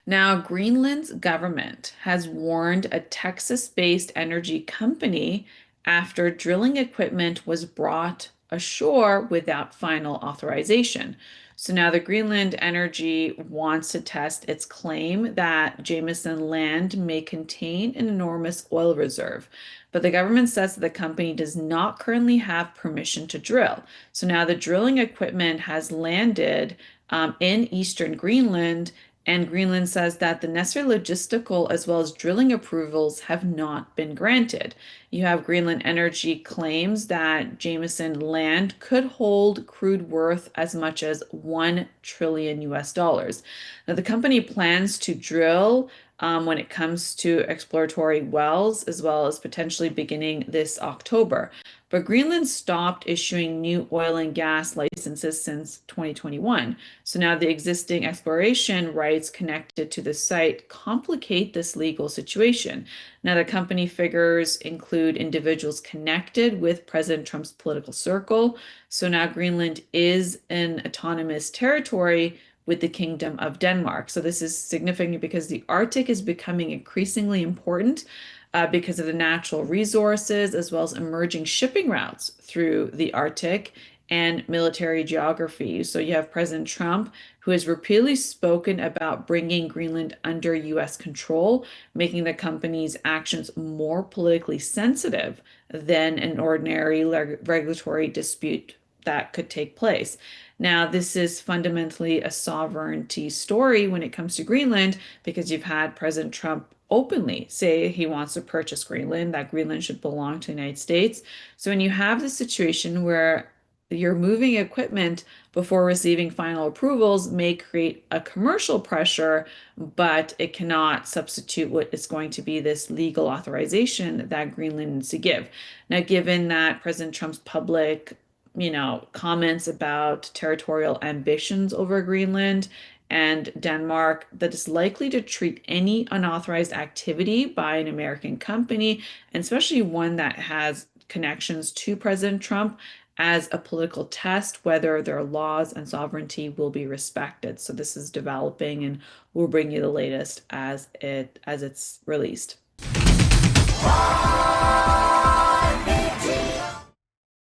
Now, Greenland's government has warned a Texas-based energy company after drilling equipment was brought ashore without final authorization. So now the Greenland Energy wants to test its claim that Jameson land may contain an enormous oil reserve. But the government says that the company does not currently have permission to drill. So now the drilling equipment has landed in eastern Greenland, and Greenland says that the necessary logistical as well as drilling approvals have not been granted. You have Greenland Energy claims that Jameson land could hold crude worth as much as 1 trillion US dollars. Now, the company plans to drill when it comes to exploratory wells, as well as potentially beginning this October. But Greenland stopped issuing new oil and gas licenses since 2021. So now the existing exploration rights connected to the site complicate this legal situation. Now, the company figures include individuals connected with President Trump's political circle. So now Greenland is an autonomous territory with the Kingdom of Denmark. So this is significant because the Arctic is becoming increasingly important because of the natural resources as well as emerging shipping routes through the Arctic and military geography. So you have President Trump, who has repeatedly spoken about bringing Greenland under US control, making the company's actions more politically sensitive than an ordinary regulatory dispute that could take place. Now, this is fundamentally a sovereignty story when it comes to Greenland because you've had President Trump openly say he wants to purchase Greenland, that Greenland should belong to the United States. So when you have this situation where you're moving equipment before receiving final approvals may create a commercial pressure, but it cannot substitute what is going to be this legal authorization that Greenland needs to give. Now, given that President Trump's public comments about territorial ambitions over Greenland and Denmark that is likely to treat any unauthorized activity by an American company, and especially one that has connections to President Trump, as a political test whether their laws and sovereignty will be respected. So this is developing, and we'll bring you the latest as it's released. IPTV.